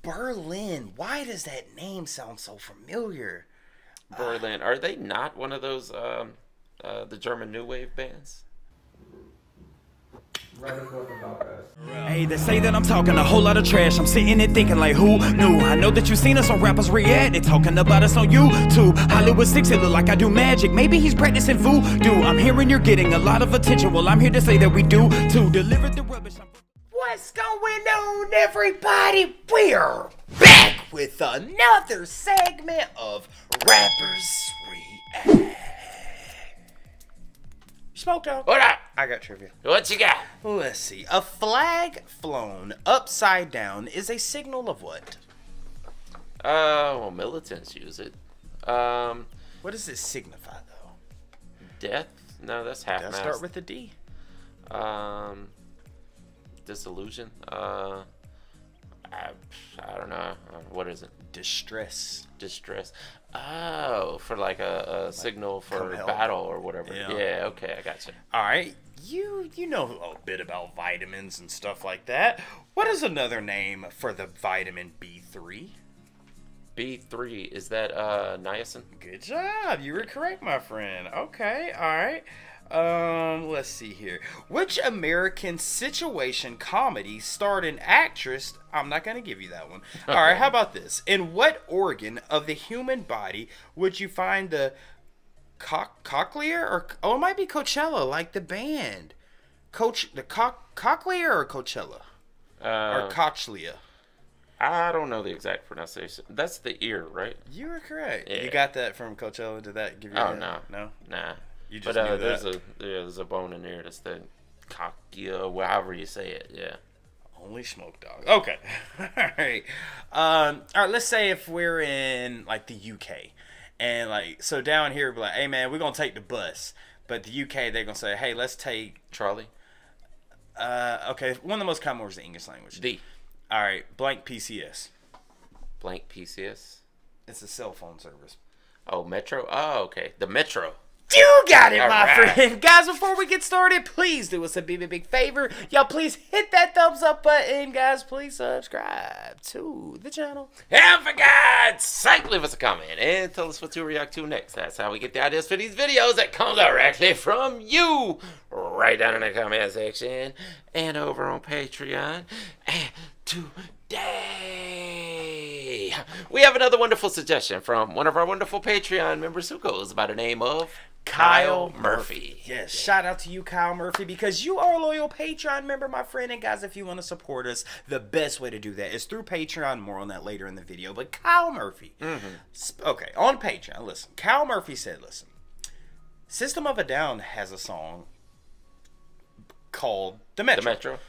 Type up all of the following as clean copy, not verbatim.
Berlin. Why does that name sound so familiar? Berlin. Are they not one of those the German new wave bands? Hey, they say that I'm talking a whole lot of trash. I'm sitting there thinking like, who knew? I know that you seen us on Rappers React. They talking about us on YouTube. Hollywood 6, it look like I do magic. Maybe he's practicing voodoo. I'm hearing you're getting a lot of attention. Well, I'm here to say that we do to deliver the rubbish. What's going on, everybody? We're back with another segment of Rappers React. Smoke Dog. What up? I got trivia. What you got? Let's see. A flag flown upside down is a signal of what? Well, militants use it. What does it signify, though? Death? No, that's half Does mast. start with a D? Disillusion? I don't know. What is it? Distress. Distress. Oh, for like a signal for battle or whatever. Yeah, okay, I got you. All right. You know a bit about vitamins and stuff like that. What is another name for the vitamin B3? B3, is that niacin? Good job. You were correct, my friend. Okay, all right. Let's see here. Which American situation comedy starred an actress? I'm not going to give you that one. All right, how about this? In what organ of the human body would you find the cochlea or it might be Coachella, like the band. Cochlea or Coachella? Or cochlea? I don't know the exact pronunciation. That's the ear, right? You were correct. Yeah. You got that from Coachella? Did that give you no. No? Nah. You just knew there's that. there's a bone in there. That's the cochlea, however you say it. Yeah. Only Smoke Dog. Okay. All right. All right. Let's say if we're in like the UK, and like so down here, we're like, hey man, we're gonna take the bus. But the UK, they're gonna say, hey, let's take Charlie. Okay. One of the most common words in the English language. D. All right. Blank PCS. Blank PCS. It's a cell phone service. Oh, Metro. Oh, okay. The Metro. You got it, All my right. friend. Guys, before we get started, please do us a big favor. Y'all, please hit that thumbs up button. Guys, please subscribe to the channel. And for God's sake, leave us a comment and tell us what to react to next. That's how we get the ideas for these videos that come directly from you. Right down in the comment section and over on Patreon. And today, we have another wonderful suggestion from one of our wonderful Patreon members who goes by the name of Kyle Murphy. Yes, shout out to you, Kyle Murphy, because you are a loyal Patreon member, my friend. And guys, if you want to support us, the best way to do that is through Patreon. More on that later in the video. But Kyle Murphy, okay, on Patreon, listen. Kyle Murphy said, listen, System of a Down has a song called The Metro. The Metro.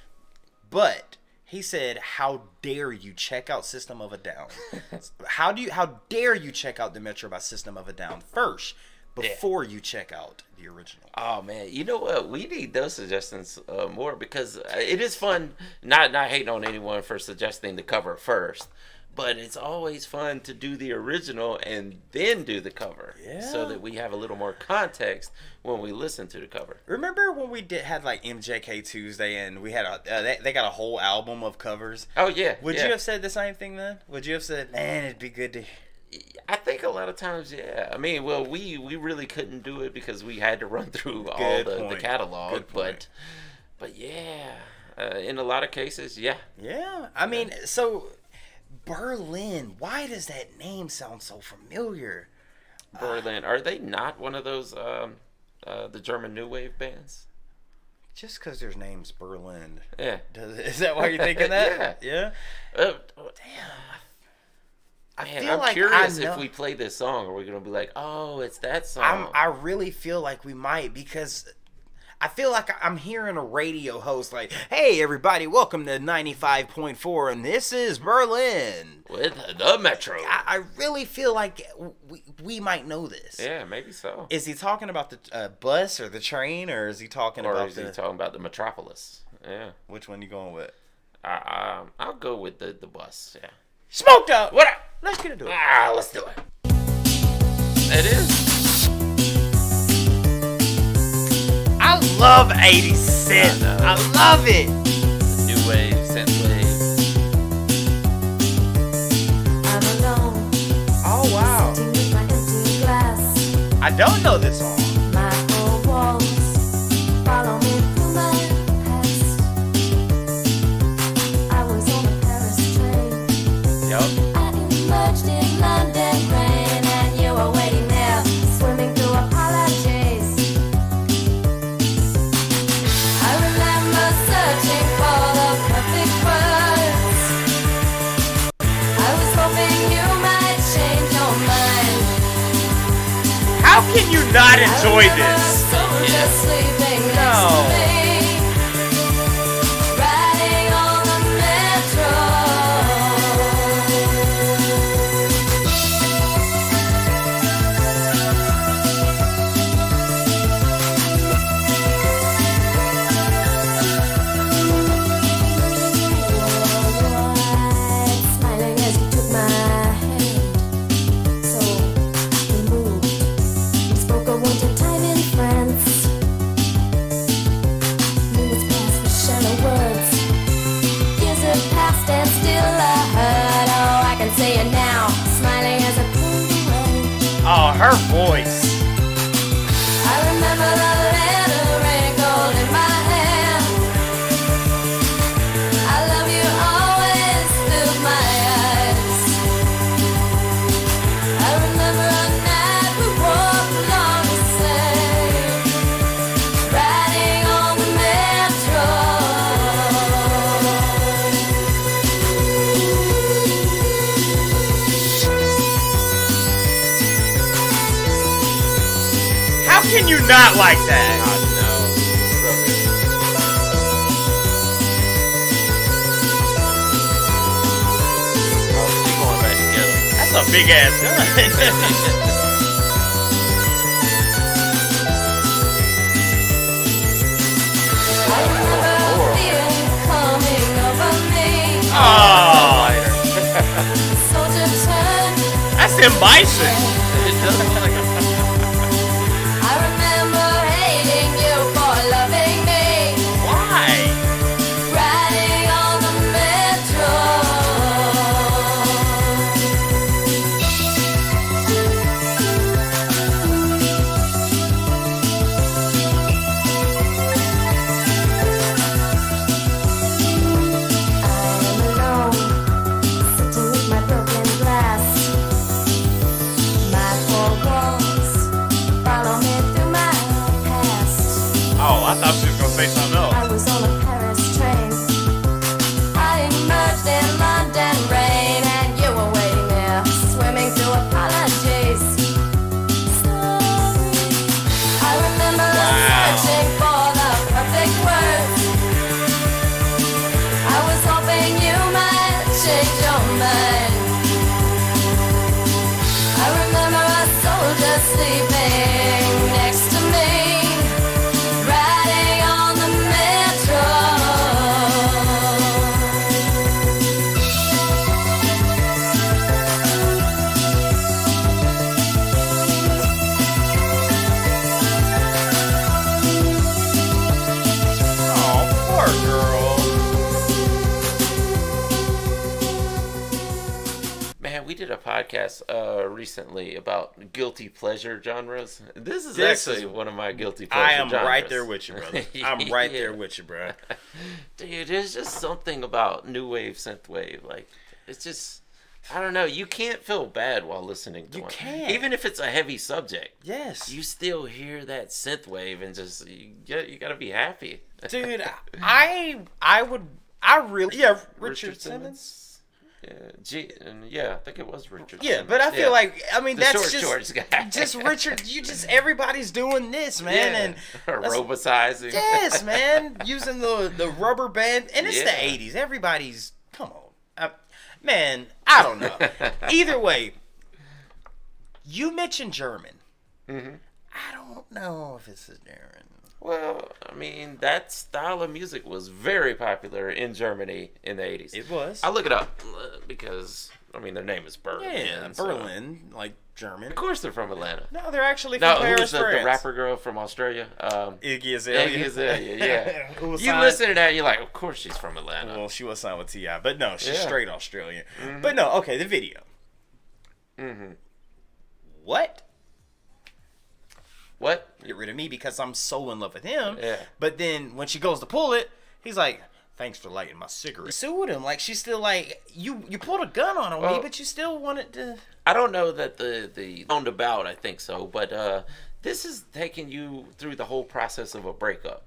But he said, how dare you check out System of a Down? How dare you check out The Metro by System of a Down first before you check out the original? Oh man, you know what? We need those suggestions more because it is fun. Not hating on anyone for suggesting the cover first, but it's always fun to do the original and then do the cover, so that we have a little more context when we listen to the cover. Remember when we had like MJK Tuesday and we had they got a whole album of covers? Oh yeah. Would you have said the same thing then? Would you have said, man, it'd be good to? I think a lot of times, yeah. I mean, well, we really couldn't do it because we had to run through all the catalog, but yeah, in a lot of cases, yeah. Yeah, I mean, so Berlin. Why does that name sound so familiar? Berlin. Are they not one of those the German new wave bands? Just because their name's Berlin. Yeah. Is that why you're thinking that? Yeah. Damn. I'm curious if we play this song, are we going to be like, oh, it's that song? I really feel like we might, because I feel like I'm hearing a radio host like, hey, everybody, welcome to 95.4, and this is Berlin. With the Metro. I really feel like we might know this. Yeah, maybe so. Is he talking about the bus or the train, or is he talking about the Metropolis? Yeah. Which one you going with? I'll go with the bus, yeah. Smoked up! What up? Let's get into it. Let's do it. It is. I love 80 Cent. I love it. New wave, synth wave. I don't know this song. My four walls follow me through my past. I was on a Paris train. Yup. I emerged in London rain, and you were waiting there, swimming through apologies. I remember searching for the perfect words. I was hoping you might change your mind. How can you not enjoy this? No. Riding on the metro. Smiling as you took my hand, so we moved. We spoke a winter time in France. Minutes passed with shallow words. Years have passed and still I heard. Oh, I can say it now. Smiling as I pulled away. Oh, her voice. I remember the letter wrinkled in my hand. I love you always filled my eyes. I remember a night we walked along the Seine, riding on the metro. How can you not like that? I know. So good. Oh, she going back together. That's a big ass gun. I remember a feeling coming over me. Oh, Soldier turned. that's them bison. It does look like a I remember hating you for loving me. Why? Riding on the metro. I'm alone, sitting with my broken glass. My four walls follow me through my past. Oh, I thought she was gonna say something else. I was on a Paris train. I emerged in London rain, and you were waiting there, swimming through apologies. Sorry. I remember searching for the perfect words. I was hoping you might change your mind. I remember a soldier sleeping next to me, riding on the metro. Oh, poor girl. Man, we did a podcast recently about guilty pleasure genres. This is This actually is- one of my guilty pleasure I am genres. right there with you, brother. I'm right there Yeah. with you, bro. Dude, there's just something about new wave, synth wave. Like, it's just, I don't know. You can't feel bad while listening to You one. can't. Even if it's a heavy subject. Yes. You still hear that synth wave and just, you gotta be happy. Dude, I really, yeah, Richard Simmons. Yeah, I think it was Richard Yeah, Simmons. but I feel like, I mean, The that's short guy. just Richard. Everybody's doing this, man, and that's- robotizing. yes, man, using the rubber band, and it's Yeah. the '80s. Everybody's, come on, man. I don't know. Either way, you mentioned German. Mm-hmm. I don't know if it's German. Well, I mean, that style of music was very popular in Germany in the 80s. It was. I'll look it up because, I mean, their name is Berlin. Yeah, so- Berlin, like German. Of course they're from Atlanta. No, they're actually No, from who Paris, was the France. rapper girl from Australia? Iggy Azalea. Iggy Azalea, yeah. Who was You signed- listen to that, you're like, of course she's from Atlanta. Well, she was signed with T.I., but no, she's Yeah. straight Australian. But no, okay, the video. Mm-hmm. What? What? Get rid of me because I'm so in love with him. Yeah. But then when she goes to pull it, he's like, thanks for lighting my cigarette. Sued him. Like, she's still like, you pulled a gun on me, but you still wanted to. I don't know that the roundabout, I think so, but this is taking you through the whole process of a breakup.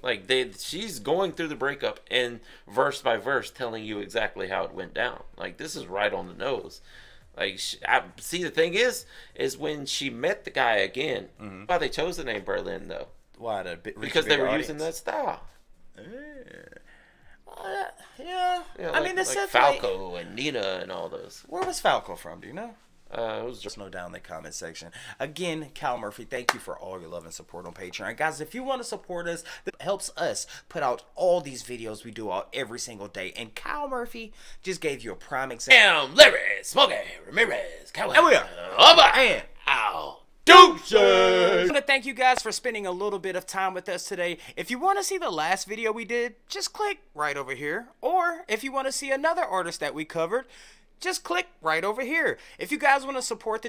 Like, she's going through the breakup and verse by verse telling you exactly how it went down. Like, this is right on the nose. Like, see, the thing is when she met the guy again, why they chose the name Berlin, though? Why? Because they were using that style. Yeah. Yeah, I mean, this like is Falco and Nina and all those. Where was Falco from? Do you know? It was Just know down in the comment section. Again, Cal Murphy, thank you for all your love and support on Patreon. Guys, if you want to support us, that helps us put out all these videos we do out every single day. And Cal Murphy just gave you a prime example. Damn, Larry, Smokey, Ramirez, Cowell. And we are. And Ow. deuces. I want to thank you guys for spending a little bit of time with us today. If you want to see the last video we did, just click right over here. Or if you want to see another artist that we covered, just click right over here. If you guys want to support the